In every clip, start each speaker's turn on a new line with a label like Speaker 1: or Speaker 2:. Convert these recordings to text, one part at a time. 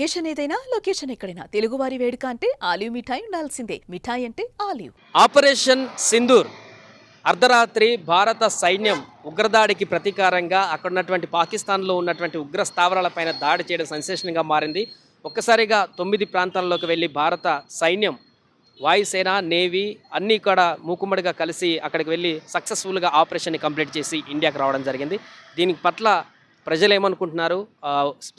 Speaker 1: Occasion ఏదైనా location ఎక్కడైనా తెలుగువారి వేడుక అంటే ఆలివ్ మిఠాయి ఉండాల్సిందే. మిఠాయి అంటే ఆలివ్.
Speaker 2: ఆపరేషన్ సింధూర్ అర్ధరాత్రి భారత సైన్యం ఉగ్రదాడికి ప్రతీకారంగా అక్కడ ఉన్నటువంటి పాకిస్తాన్లో ఉన్నటువంటి ఉగ్ర స్థావరాలపైన దాడి చేయడం సెన్సేషన్గా మారింది. ఒక్కసారిగా 9 ప్రాంతాల్లోకి వెళ్ళి భారత సైన్యం వాయుసేన నేవీ అన్నీ కూడా మూకుమ్మడిగా కలిసి అక్కడికి వెళ్ళి సక్సెస్ఫుల్గా ఆపరేషన్ని కంప్లీట్ చేసి ఇండియాకి రావడం జరిగింది. దీనికి పట్ల ప్రజలు ఏమనుకుంటున్నారు,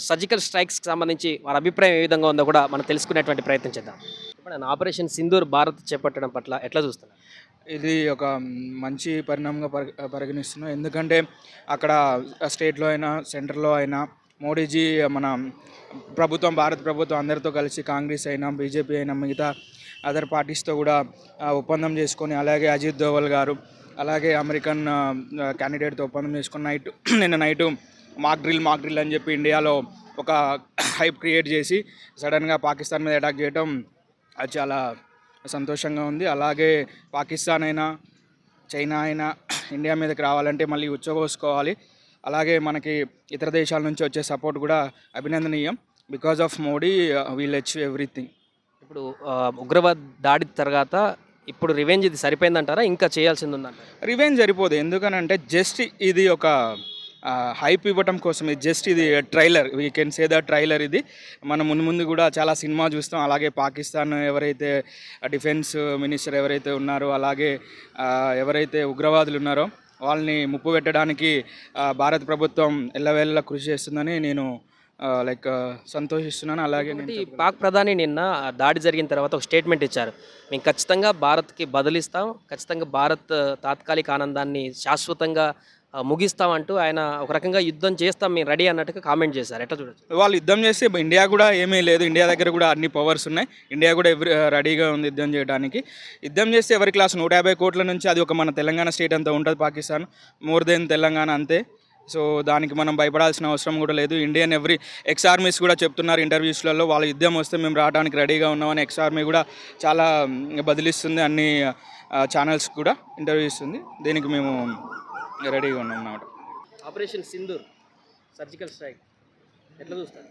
Speaker 2: సర్జికల్ స్ట్రైక్స్కి సంబంధించి వారి అభిప్రాయం ఏ విధంగా ఉందో కూడా మనం తెలుసుకునేటువంటి ప్రయత్నం చేద్దాం. ఇప్పుడు ఆపరేషన్ సింధూర్ భారత్ చేపట్టడం పట్ల ఎట్లా చూస్తున్నారు?
Speaker 3: ఇది ఒక మంచి పరిణామంగా పరిగణిస్తున్నాం. ఎందుకంటే అక్కడ స్టేట్లో అయినా సెంటర్లో అయినా మోడీజీ మన ప్రభుత్వం, భారత ప్రభుత్వం అందరితో కలిసి కాంగ్రెస్ అయినా బీజేపీ అయినా మిగతా అదర్ పార్టీస్తో కూడా ఒప్పందం చేసుకొని, అలాగే అజిత్ దోవల్ గారు అలాగే అమెరికన్ క్యాండిడేట్తో ఒప్పందం చేసుకుని నిన్న నైటు మాక్ డ్రిల్ అని చెప్పి ఇండియాలో ఒక హైప్ క్రియేట్ చేసి సడన్గా పాకిస్తాన్ మీద అటాక్ చేయడం అది చాలా సంతోషంగా ఉంది. అలాగే పాకిస్తాన్ అయినా చైనా అయినా ఇండియా మీదకి రావాలంటే మళ్ళీ ఉచ్చబోసుకోవాలి. అలాగే మనకి ఇతర దేశాల నుంచి వచ్చే సపోర్ట్ కూడా అభినందనీయం. Because of Modi will achieve everything.
Speaker 2: ఇప్పుడు ఉగ్రవాద్ దాడి తర్వాత ఇప్పుడు రివెంజ్ ఇది సరిపోయిందంటారా, ఇంకా చేయాల్సింది ఉందంటారా?
Speaker 3: రివెంజ్ సరిపోదు. ఎందుకనంటే జస్ట్ ఇది ఒక హైప్ ఇవ్వటం కోసం, ఇది trailer, we can say the trailer. ఇది మనం ముందు కూడా చాలా సినిమా చూస్తాం. అలాగే పాకిస్తాన్ ఎవరైతే డిఫెన్స్ మినిస్టర్ ఎవరైతే ఉన్నారో, అలాగే ఎవరైతే ఉగ్రవాదులు ఉన్నారో వాళ్ళని ముప్పు పెట్టడానికి భారత ప్రభుత్వం ఎల్లవేళలా కృషి చేస్తుందని నేను సంతోషిస్తున్నాను. అలాగే
Speaker 2: పాక్ ప్రధాని నిన్న దాడి జరిగిన తర్వాత ఒక స్టేట్మెంట్ ఇచ్చారు. మేము ఖచ్చితంగా భారత్కి బదిలిస్తాం, ఖచ్చితంగా భారత్ తాత్కాలిక ఆనందాన్ని శాశ్వతంగా ముగిస్తామంటూ ఆయన ఒక రకంగా యుద్ధం చేస్తాం మేము రెడీ అన్నట్టుగా కామెంట్ చేశారు. ఎట్లా చూడొచ్చు?
Speaker 3: వాళ్ళు యుద్ధం చేస్తే ఇండియా కూడా ఏమీ లేదు. ఇండియా దగ్గర కూడా అన్ని పవర్స్ ఉన్నాయి. ఇండియా కూడా రెడీగా ఉంది యుద్ధం చేయడానికి. యుద్ధం చేస్తే ఎవరి క్లాస్ 150 కోట్ల నుంచి అది ఒక మన తెలంగాణ స్టేట్ అంతా ఉంటుంది. పాకిస్తాన్ మోర్ దెన్ తెలంగాణ అంతే. సో దానికి మనం భయపడాల్సిన అవసరం కూడా లేదు. ఇండియన్ ఎక్స్ ఆర్మీస్ కూడా చెప్తున్నారు ఇంటర్వ్యూస్లలో, వాళ్ళ యుద్ధం వస్తే మేము రావడానికి రెడీగా ఉన్నామని. ఎక్స్ ఆర్మీ కూడా చాలా బదిలిస్తుంది, అన్ని ఛానల్స్ కూడా ఇంటర్వ్యూ ఇస్తుంది. దీనికి మేము రెడీగా ఉన్నాం అన్నమాట.
Speaker 2: ఆపరేషన్ సింధూర్ सर्जिकल स्ट्राइक ఎట్లా చూస్తారు?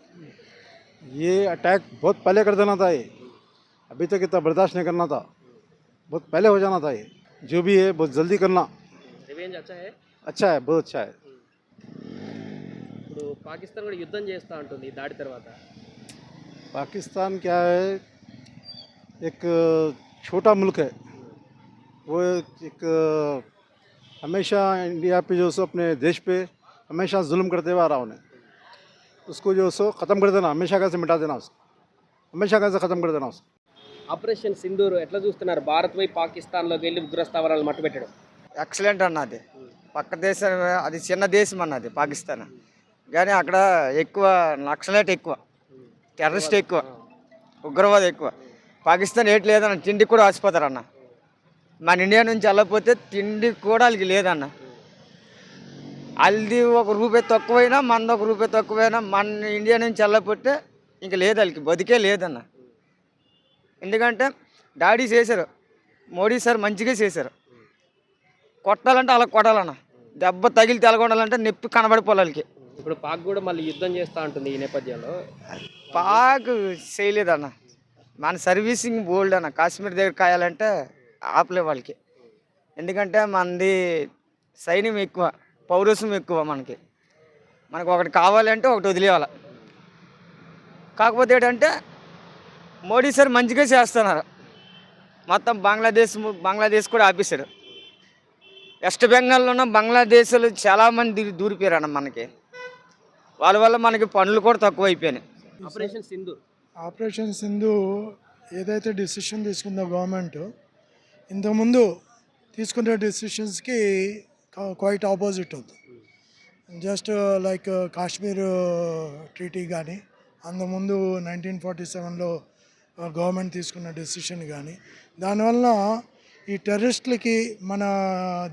Speaker 4: ये अटैक बहुत पहले कर देना था, ये अभी तक इतना बर्दाश्त नहीं करना था, बहुत पहले हो जाना था। ये जो भी है बहुत जल्दी करना।
Speaker 2: रिवेंज अच्छा है,
Speaker 4: बहुत अच्छा है।
Speaker 2: ఇప్పుడు పాకిస్తాన్ కూడా యుద్ధం చేస్తా ఉంటుంది ఈ దాడి తర్వాత.
Speaker 4: पाकिस्तान क्या है, एक छोटा मुल्क है, वो एक हमेशा इंडिया पे जो सो अपने देश पे हमेशा जुल्म करते हुए आ रहा उन्हें, उसको जो सो ख़त्म कर देना, हमेशा कैसे मिटा देना उसको, हमेशा कैसे ख़त्म कर देना उसको।
Speaker 2: ఆపరేషన్ సింధూర్ ఎట్లా చూస్తున్నారు? భారత్ వై పాకిస్తాన్లోకి వెళ్ళి ఉగ్రస్థావరాలు మట్టుపెట్టడం
Speaker 5: ఎక్సలెంట్ అన్నది. పక్క దేశం, అది చిన్న దేశం అన్నది పాకిస్తాన్, కానీ అక్కడ ఎక్కువ నక్సలైట్ ఎక్కువ, టెర్రరిస్ట్ ఎక్కువ, ఉగ్రవాదం ఎక్కువ. పాకిస్తాన్ ఏటి లేదన్న, తిండికి కూడా ఆసిపోతారన్న. మన ఇండియా నుంచి వెళ్ళకపోతే తిండి కూడా వాళ్ళకి లేదన్న. వాళ్ళది ₹1 తక్కువైనా, మనది ₹1 తక్కువైనా, మన ఇండియా నుంచి వెళ్ళకపోతే ఇంక లేదు, వాళ్ళకి బతికే లేదన్న. ఎందుకంటే డాడీ చేశారు, మోడీ సార్ మంచిగా చేశారు. కొట్టాలంటే అలా కొట్టాలన్న, దెబ్బ తగిలి తెలగొండాలంటే నొప్పి కనబడిపోవాలి వాళ్ళకి.
Speaker 2: ఇప్పుడు పాక్ కూడా మళ్ళీ యుద్ధం చేస్తూ ఉంటుంది ఈ నేపథ్యంలో.
Speaker 5: పాక్ చేయలేదన్న, మన సర్వీసింగ్ బోల్డ్ అన్న. కాశ్మీర్ దగ్గర కాయాలంటే ఆపలే వాళ్ళకి. ఎందుకంటే మనది సైన్యం ఎక్కువ, పౌరసం ఎక్కువ. మనకు ఒకటి కావాలంటే ఒకటి వదిలేయాలి. కాకపోతే ఏంటంటే మోడీ సార్ మంచిగా చేస్తున్నారు. మొత్తం బంగ్లాదేశ్ కూడా ఆపేశారు. వెస్ట్ బెంగాల్లో ఉన్న బంగ్లాదేశ్లో చాలామంది దూరిపోయారన్న. మనకి వాళ్ళ వల్ల మనకి పనులు కూడా తక్కువ అయిపోయినాయి.
Speaker 6: ఆపరేషన్ సింధు ఏదైతే డిసిషన్ తీసుకుందో గవర్నమెంట్, ఇంతకుముందు తీసుకునే డెసిషన్స్కి క్వైట్ ఆపోజిట్ ఉంది. జస్ట్ లైక్ కాశ్మీర్ ట్రీటీ కానీ, అంతకుముందు 1947లో గవర్నమెంట్ తీసుకున్న డెసిషన్ కానీ, దానివల్ల ఈ టెర్రరిస్టులకి మన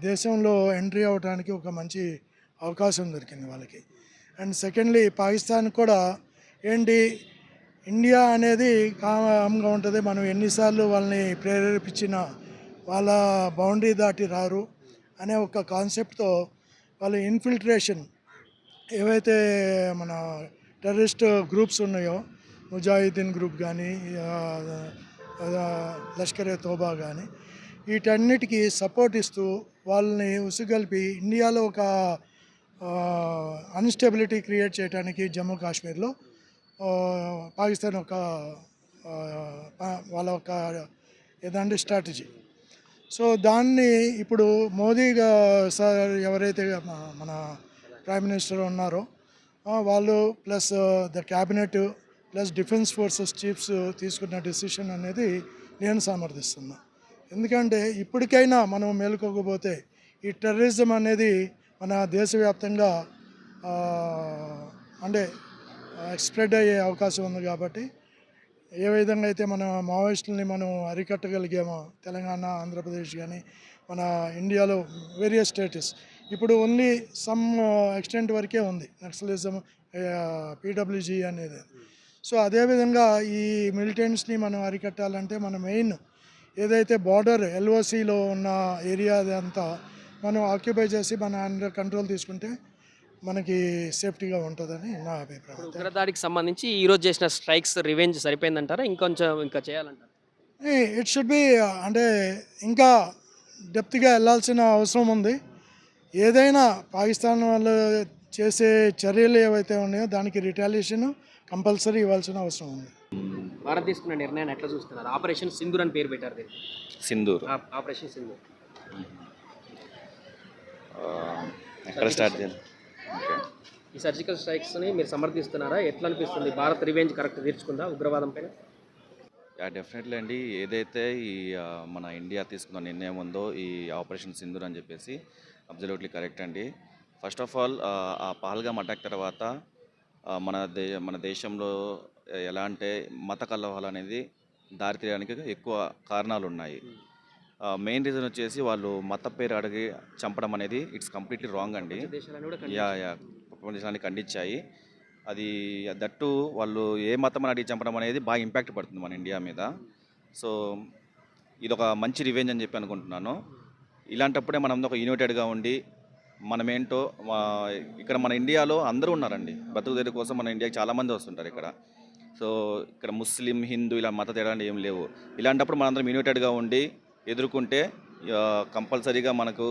Speaker 6: దేశంలో ఎంట్రీ అవ్వడానికి ఒక మంచి అవకాశం దొరికింది వాళ్ళకి. అండ్ సెకండ్లీ పాకిస్తాన్ కూడా ఏంటి, ఇండియా అనేది కామ్గా ఉంటుంది, మనం ఎన్నిసార్లు వాళ్ళని ప్రేరేపించినా వాళ్ళ బౌండరీ దాటి రారు అనే ఒక కాన్సెప్ట్తో వాళ్ళు ఇన్ఫిల్ట్రేషన్ ఏవైతే మన టెర్రరిస్ట్ గ్రూప్స్ ఉన్నాయో ముజాహిద్దీన్ గ్రూప్ కానీ లష్కర్ ఏ తోబా కానీ వీటన్నిటికీ సపోర్ట్ ఇస్తూ వాళ్ళని ఉసుగొల్పి ఇండియాలో ఒక అన్స్టెబిలిటీ క్రియేట్ చేయడానికి జమ్మూ కాశ్మీర్లో పాకిస్తాన్ ఒక వాళ్ళ ఒక ఏదంటే స్ట్రాటజీ. సో దాన్ని ఇప్పుడు మోదీ సార్ ఎవరైతే మన ప్రైమ్ మినిస్టర్ ఉన్నారో వాళ్ళు plus the cabinet plus defence forces chiefs తీసుకున్న డెసిషన్ అనేది నేను సమర్థిస్తున్నా. ఎందుకంటే ఇప్పటికైనా మనం మేలుకోకపోతే ఈ టెర్రరిజం అనేది మన దేశవ్యాప్తంగా అంటే స్ప్రెడ్ అయ్యే అవకాశం ఉంది. కాబట్టి ఏ విధంగా అయితే మన మావోయిస్టులని మనం అరికట్టగలిగామో తెలంగాణ, ఆంధ్రప్రదేశ్ కానీ మన ఇండియాలో వేరియస్ స్టేటస్ ఇప్పుడు ఓన్లీ సమ్ ఎక్స్టెంట్ వరకే ఉంది నక్సలిజం, పీడబ్ల్యూజీ అనేది. సో అదేవిధంగా ఈ మిలిటెంట్స్ని మనం అరికట్టాలంటే మన మెయిన్ ఏదైతే బార్డర్ ఎల్ఓసిలో ఉన్న ఏరియా అదంతా మనం ఆక్యుపై చేసి మన అండర్ కంట్రోల్ తీసుకుంటే మనకి సేఫ్టీగా ఉంటుందని నా అభిప్రాయం.
Speaker 2: ఉగ్రదాడికి సంబంధించి ఈరోజు చేసిన స్ట్రైక్స్ రివెంజ్ సరిపోయిందంటారా, ఇంకా చేయాలంటారా?
Speaker 6: ఇట్ షుడ్ బి అంటే ఇంకా డెప్త్గా వెళ్ళాల్సిన అవసరం ఉంది. ఏదైనా పాకిస్తాన్ వాళ్ళు చేసే చర్యలు ఏవైతే ఉన్నాయో దానికి రిటాలియేషన్ కంపల్సరీ ఇవ్వాల్సిన అవసరం ఉంది.
Speaker 2: భారత్ తీసుకున్న నిర్ణయాన్ని ఎట్లా చూస్తున్నారు? ఆపరేషన్ సింధూర్ అని పేరు పెట్టారు దీనికి.
Speaker 7: సింధూర్
Speaker 2: ఆపరేషన్ సింధూర్
Speaker 7: ఎక్కడ స్టార్ట్ చేయాలి?
Speaker 2: ఈ సర్జికల్ స్ట్రైక్స్ని మీరు సమర్థిస్తున్నారా? ఎట్లా అనిపిస్తుంది? భారత్ రివెంజ్ కరెక్ట్ తీర్చుకుందా ఉగ్రవాదం పైన?
Speaker 7: డెఫినెట్లీ అండి. ఏదైతే ఈ మన ఇండియా తీసుకున్న నిర్ణయం ఉందో ఈ ఆపరేషన్ సింధూర్ అని చెప్పేసి అబ్జల్యూట్లీ కరెక్ట్ అండి. ఫస్ట్ ఆఫ్ ఆల్ ఆ పహల్గామ్ అటాక్ తర్వాత మన దేశంలో ఎలా అంటే మత కలహాలు అనేది దారితీయడానికి ఎక్కువ కారణాలు ఉన్నాయి. మెయిన్ రీజన్ వచ్చేసి వాళ్ళు మత పేరు అడిగి చంపడం అనేది ఇట్స్ కంప్లీట్లీ రాంగ్ అండి. ప్రపంచ దేశాన్ని ఖండించాయి. అది దట్టు వాళ్ళు ఏ మతం అని అడిగి చంపడం అనేది బాగా ఇంపాక్ట్ పడుతుంది మన ఇండియా మీద. సో ఇది ఒక మంచి రివెంజ్ అని చెప్పి అనుకుంటున్నాను. ఇలాంటప్పుడే మనం ఒక యునైటెడ్గా ఉండి మనమేంటో ఇక్కడ మన ఇండియాలో అందరూ ఉన్నారండి. బతుకుదేరు కోసం మన ఇండియాకి చాలామంది వస్తుంటారు ఇక్కడ. సో ఇక్కడ ముస్లిం, హిందూ ఇలా మత తేడా ఏం లేవు. ఇలాంటప్పుడు మనందరం యునైటెడ్గా ఉండి ఎదుర్కొంటే కంపల్సరీగా మనకు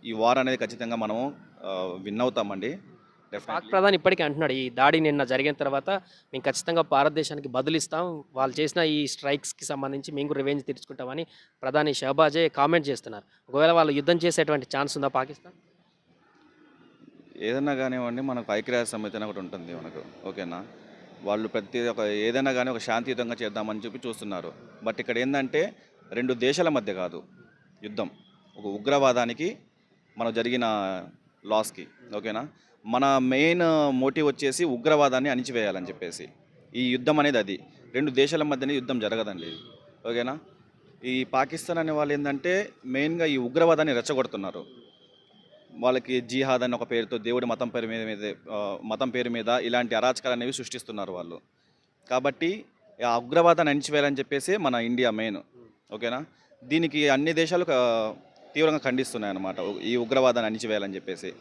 Speaker 7: ఈ వార్ అనేది ఖచ్చితంగా మనము విన్ అవుతామండి.
Speaker 2: పాక్ ప్రధాని ఇప్పటికీ అంటున్నాడు ఈ దాడి నిన్న జరిగిన తర్వాత మేము ఖచ్చితంగా భారతదేశానికి బదులిస్తాం, వాళ్ళు చేసిన ఈ స్ట్రైక్స్కి సంబంధించి మేము రివెంజ్ తీర్చుకుంటామని ప్రధాని షహబాజే కామెంట్ చేస్తున్నారు. ఒకవేళ వాళ్ళు యుద్ధం చేసేటువంటి ఛాన్స్ ఉందా పాకిస్తాన్?
Speaker 7: ఏదైనా కానివ్వండి, మనకు ఐక్యరాజ్య సమితి అని ఒకటి ఉంటుంది మనకు, ఓకేనా. వాళ్ళు ఏదైనా కానీ ఒక శాంతియుతంగా చేద్దామని చెప్పి చూస్తున్నారు. బట్ ఇక్కడ ఏంటంటే రెండు దేశాల మధ్య కాదు యుద్ధం, ఒక ఉగ్రవాదానికి మనకు జరిగిన లాస్కి, ఓకేనా. మన మెయిన్ మోటివ్ వచ్చేసి ఉగ్రవాదాన్ని అణిచివేయాలని చెప్పేసి ఈ యుద్ధం అనేది అది. రెండు దేశాల మధ్యనే యుద్ధం జరగదండి, ఓకేనా. ఈ పాకిస్తాన్ అనే వాళ్ళు ఏంటంటే మెయిన్గా ఈ ఉగ్రవాదాన్ని రెచ్చగొడుతున్నారు. వాళ్ళకి జిహాద్ అని ఒక పేరుతో దేవుడి మతం పేరు మీద ఇలాంటి అరాచకాలు అనేవి సృష్టిస్తున్నారు వాళ్ళు. కాబట్టి ఆ ఉగ్రవాదాన్ని అణిచివేయాలని చెప్పేసి మన ఇండియా మెయిన్, ఓకేనా. దీనికి అన్ని దేశాలు తీవ్రంగా ఖండిస్తున్నాయి అన్నమాట, ఈ ఉగ్రవాదాన్ని అణిచివేయాలని చెప్పేసి.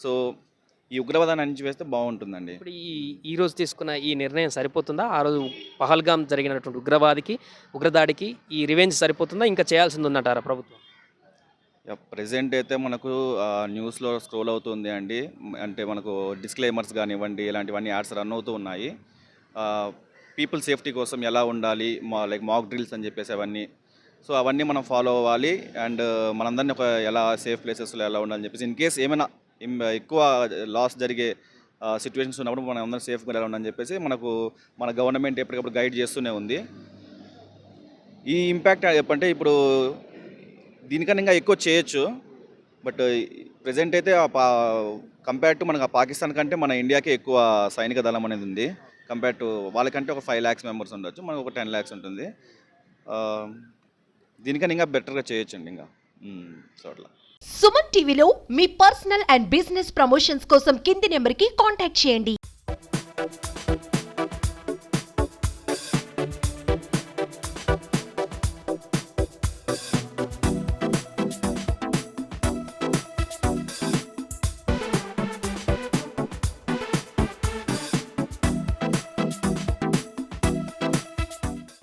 Speaker 7: సో ఈ ఉగ్రవాదాన్ని అణిచివేస్తే బాగుంటుందండి.
Speaker 2: ఇప్పుడు ఈ రోజు తీసుకున్న ఈ నిర్ణయం సరిపోతుందా? ఆ రోజు పహల్గామ్ జరిగినటువంటి ఉగ్రదాడికి ఈ రివెంజ్ సరిపోతుందా, ఇంకా చేయాల్సింది ఉందంటారా ప్రభుత్వం?
Speaker 7: ప్రెజెంట్ అయితే మనకు న్యూస్లో స్క్రోల్ అవుతుంది అండి. అంటే మనకు డిస్క్లైమర్స్ కానివ్వండి, ఇలాంటివన్నీ యాడ్స్ రన్ అవుతూ ఉన్నాయి. పీపుల్ సేఫ్టీ కోసం ఎలా ఉండాలి, లైక్ మాక్ డ్రిల్స్ అని చెప్పేసి అవన్నీ. సో అవన్నీ మనం ఫాలో అవ్వాలి. అండ్ మనందరినీ ఎలా సేఫ్ ప్లేసెస్లో ఎలా ఉండాలని చెప్పేసి ఇన్ కేస్ ఏమైనా ఎక్కువ లాస్ జరిగే సిచ్యువేషన్స్ ఉన్నప్పుడు మనం అందరం సేఫ్గా ఎలా ఉండాలని చెప్పేసి మన గవర్నమెంట్ ఎప్పటికప్పుడు గైడ్ చేస్తూనే ఉంది. ఈ ఇంపాక్ట్ అంటే ఇప్పుడు దీనికన్నా ఇంకా ఎక్కువ చేయొచ్చు. బట్ ప్రజెంట్ అయితే కంపేర్ టు మనకు పాకిస్తాన్ కంటే మన ఇండియాకే ఎక్కువ సైనిక దళం అనేది ఉంది. కంపేర్ టు వాళ్ళకంటే ఒక 5 lakhs మెంబర్స్ ఉండొచ్చు, మనకు ఒక 10 lakhs ఉంటుంది. దీనికన్నా ఇంకా బెటర్గా చేయొచ్చండి ఇంకా. సో అట్లా
Speaker 8: సుమన్ టీవీలో మీ పర్సనల్ అండ్ బిజినెస్ ప్రమోషన్స్ కోసం కింది నెంబర్కి కాంటాక్ట్ చేయండి.